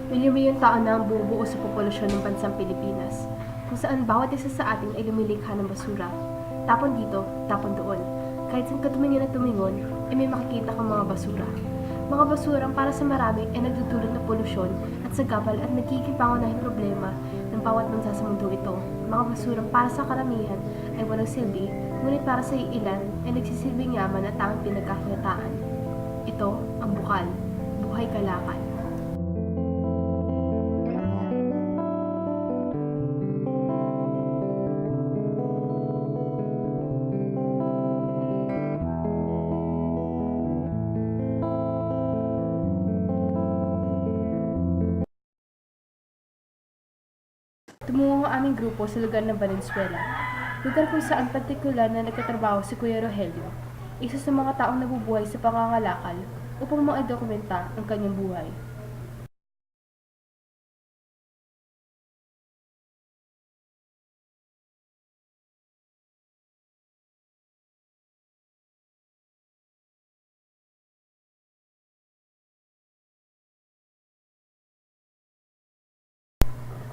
Milyon-milyong tao na ang bumubuo sa populasyon ng bansang Pilipinas, kung saan bawat isa sa atin ay lumilikha ng basura. Tapon dito, tapon doon. Kahit saan ka tumingin at tumingon, ay may makikita kang mga basura. Mga basurang para sa marami ay nagdudulot ng polusyon at sagabal at nagiging pangunahing problema ng bawat bansa sa mundo ito. Mga basurang para sa karamihan ay walang silbi, ngunit para sa ilan ay nagsisilbing yaman at tanging pinagkakitaan. Ito ang bukal, buhay kalakal. Tumungo ang aming grupo sa lugar ng Valenzuela, lugar kung saan partikular na nagtatrabaho si Kuya Rogelio, isa sa mga taong nabubuhay sa pangangalakal upang maidokumenta ang kanyang buhay.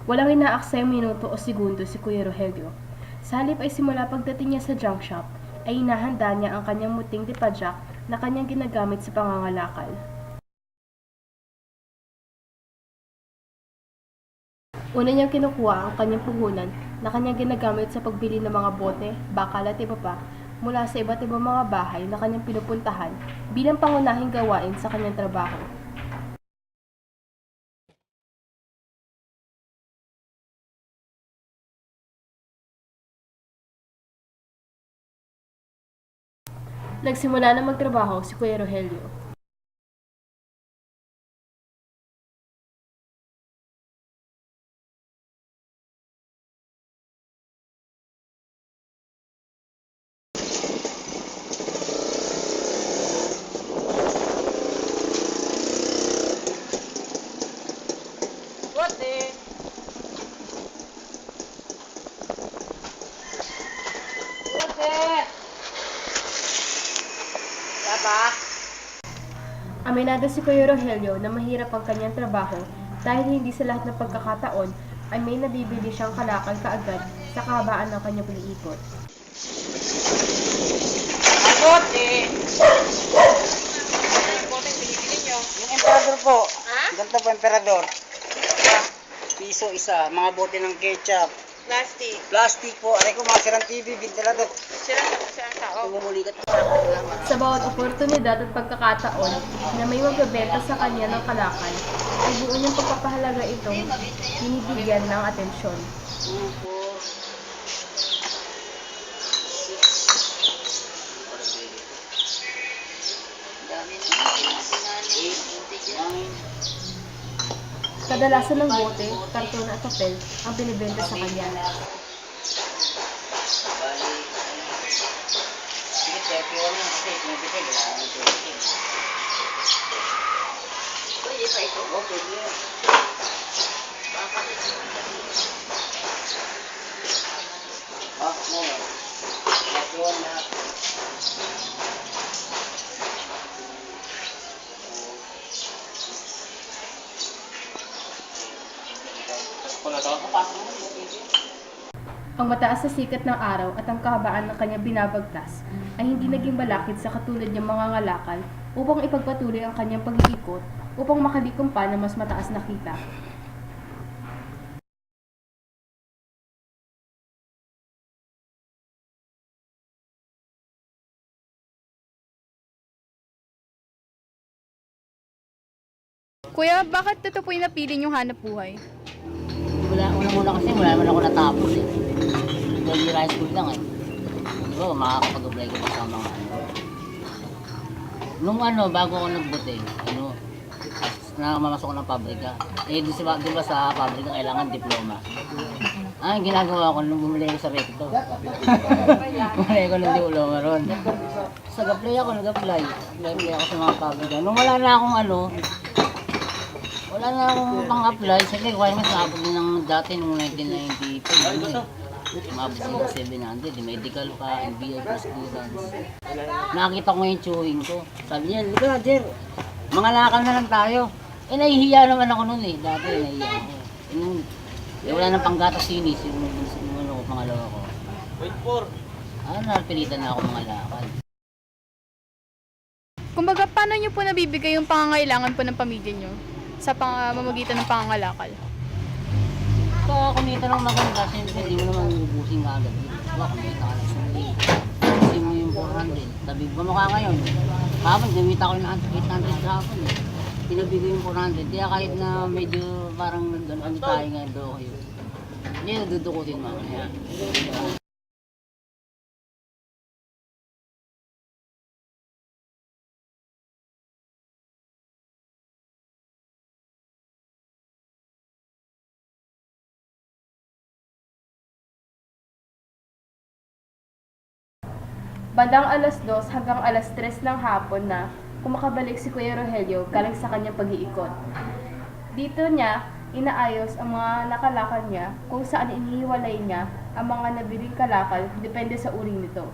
Walang inaaksayang minuto o segundo si Kuya Rogelio. Sa halip ay simula pagdating niya sa junk shop, ay inahanda niya ang kanyang muting tipadyak na kanyang ginagamit sa pangangalakal. Una niyang kinukuha ang kanyang puhunan na kanyang ginagamit sa pagbili ng mga bote, bakal at iba pa mula sa iba't ibang mga bahay na kanyang pinupuntahan bilang pangunahing gawain sa kanyang trabaho. Nagsimula na magtrabaho si Kuya Rogelio. Bote! Bote! Diba? Aminado si Kuya Rogelio na mahirap ang kanyang trabaho dahil hindi sa lahat ng pagkakataon ay may nabibili siyang kalakal kaagad sa kahabaan ng kanyang pag-iikot. Ang bote! Ano yung bote binibili nyo? Yung emperador po. Ha? Ganito po, emperador. Piso isa. Mga bote ng ketchup. Plastic. Plastic po. Aray ko, mga sirang TV, ventilador. Sirang tao. Tumulikat po. Sa bawat oportunidad at pagkakataon na may magbebenta sa kanya ng kalakal, ay buo niyang pagpapahalaga itong binibigyan ng atensyon. 2, 4, 6, 8, 9. Kadalasan ng bote, karton at papel ang binibenta sa kanya. Bali, sige, 31 yung steak. May bibig. Pwede pa ito. Oh, pwede yan. Ah, no. 31 na. Ang mataas na sikat ng araw at ang kahabaan ng kanyang binabagtas ay hindi naging balakid sa katulad niyang mga ngalakal upang ipagpatuloy ang kanyang pag-iikot upang makalikom pa ng mas mataas na kita. Kuya, bakit ito po yung napili niyong hanap buhay? Una kasi wala naman ako natapos eh. Early high school lang eh. Di ba, makakapag-apply ko pa sa mga ano. Nung bago ako nagbuti, namamasok ko ng pabrika. Eh, di ba sa pabrika kailangan diploma. Ang ginagawa ko nung bumili ko sa recto. Bumili ko ng diploma ron. Nag-apply ako. Apply ako sa mga pabrika. Nung wala na akong pang-apply, sige, requirements naabot din ng dati nung 1992. Umabot sa 700, medical pa, MBA for students. Nakita ko yung chewing ko. Sabi niya, "Liga, Jer, mga lakal na lang tayo." Eh, nahihiya naman ako noon eh. Dati, nahihiya ako. Wala nang panggatas sinis, yung ano ko, pangalawa ko. Napilitan na ako mga lakad. Kumbaga, paano nyo po nabibigay yung pangangailangan po ng pamilya nyo sa pamamagitan ng pangangalakal? Sa kumita ng maganda, siyempre, hindi mo naman ubusin ka agad. Diba, kumita ka ng suli. Ubusin mo yung 400. Sabi ko mukha ngayon. Kapag gamita ko ng 800 kahapon eh. Tinabi ko yung 400. Kaya kahit na medyo parang ano tayo ngayon do kayo. Hindi na dudukutin mo. Kaya. Bandang alas 2 hanggang alas 3 ng hapon na kumakabalik si Kuya Rogelio galing sa kanyang pag-iikot. Dito niya inaayos ang mga nakalakal niya kung saan inihiwalay niya ang mga nabiling kalakal depende sa uring nito.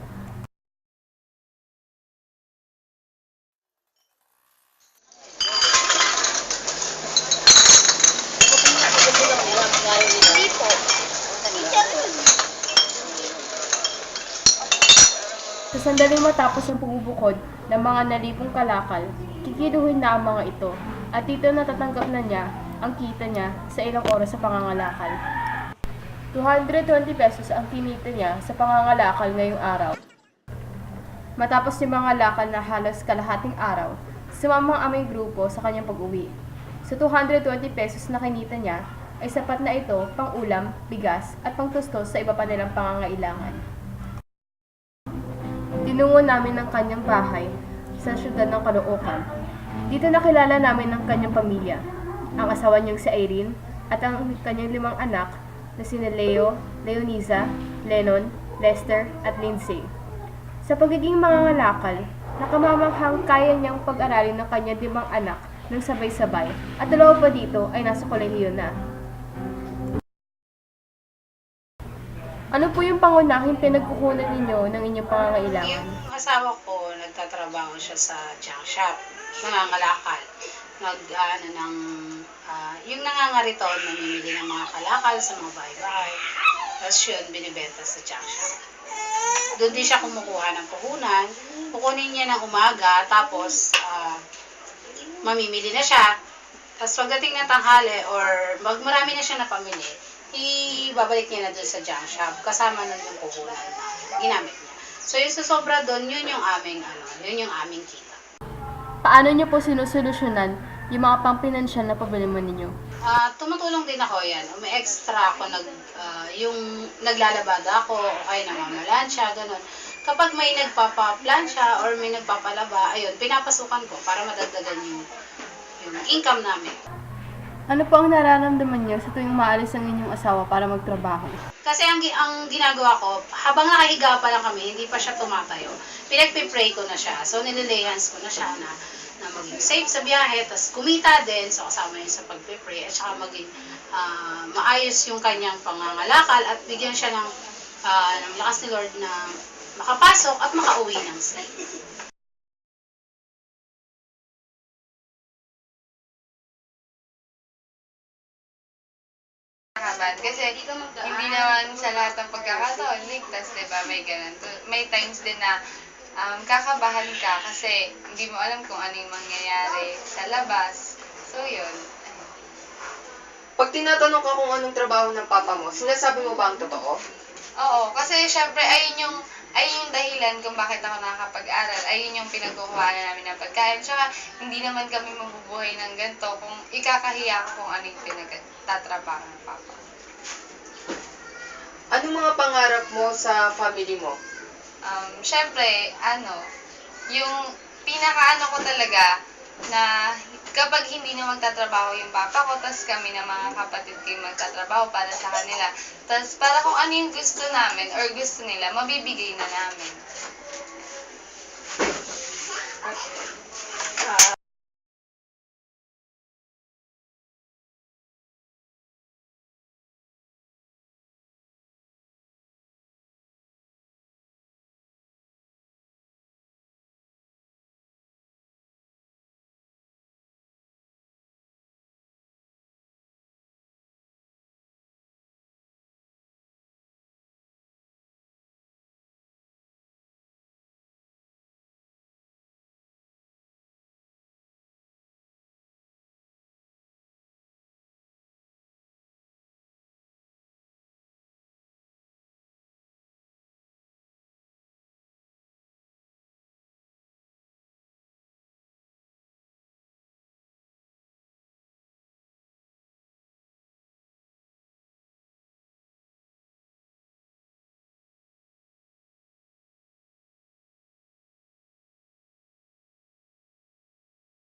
Sa sandaling matapos ang pumubukod ng mga nalipong kalakal, kikiluhin na ang mga ito at dito natatanggap na niya ang kita niya sa ilang oras sa pangangalakal. 220 pesos ang kinita niya sa pangangalakal ngayong araw. Matapos ni mga lakal na halos kalahating araw, sumama ang aming grupo sa kanyang pag-uwi. Sa 220 pesos na kinita niya, ay sapat na ito pang ulam, bigas at pangtustos sa iba pa nilang pangangailangan. Tinungo namin ang kanyang bahay sa siyudad ng Caloocan. Dito nakilala namin ang kanyang pamilya, ang asawa niyang si Irene at ang kanyang 5 anak na sina Leo, Leoniza, Lennon, Lester at Lindsay. Sa pagiging mangangalakal, nakamamanghang kaya niyang pag-aralin ng kanyang 5 anak ng sabay-sabay at 2 pa dito ay nasa kolehiyo na. Ano po yung pangunahing pinagkukunan ninyo ng inyong pangangailangan? Yung asawa ko, nagtatrabaho siya sa junk shop. Nangangalakal. Yung nangangariton, namimili ng mga kalakal sa mga bahay-bahay. Tapos yun, binibenta sa junk shop. Doon din siya kumukuha ng puhunan. Kukunin niya ng umaga, tapos mamimili na siya. Tapos pagdating ng tanghali or marami na siya napamili, ibabalik niya na doon sa junk shop kasama nun yung puhunan na ginamit niya. So yung susobra doon, yun yung aming kita. Paano niyo po sinusolusyonan yung mga pampinansyal na problema ninyo? Tumutulong din ako yan. May extra ako yung naglalabada ako o kaya namamalansya, ganun. Kapag may nagpapaplansya or may nagpapalaba, ayun, pinapasukan ko para madagdagan yung income namin. Ano po ang nararamdaman niyo sa tuwing maalis ang inyong asawa para magtrabaho? Kasi ang ginagawa ko, habang nakahiga pa lang kami, hindi pa siya tumatayo, pinagpipray ko na siya. So, nililay hands ko na siya na maging safe sa biyahe, tapos kumita din, so kasama yun sa pagpipray, at saka maging maayos yung kanyang pangangalakal at bigyan siya ng lakas ni Lord na makapasok at makauwi ng safe. Kasi hindi naman sa lahat ng pagkakataon ligtas, diba? May ganun. May times din na kakabahan ka kasi hindi mo alam kung ano yung mangyayari sa labas. So, yun. Pag tinatanong ka kung anong trabaho ng papa mo, sinasabi mo ba ang totoo? Oo, kasi syempre ayun yung dahilan kung bakit ako nakakapag-aral. Ayun yung pinagkukuhanan namin ng pagkain. Tsaka hindi naman kami mabubuhay ng ganito kung ikakahiya ko kung ano yung pinagtatrabaho ng papa. Anong mga pangarap mo sa family mo? Syempre, yung pinakaano ko talaga na kapag hindi na magtatrabaho yung papa ko, tas kami na mga kapatid ko yung magtatrabaho para sa kanila. Tas para kung ano yung gusto namin or gusto nila, mabibigay na namin.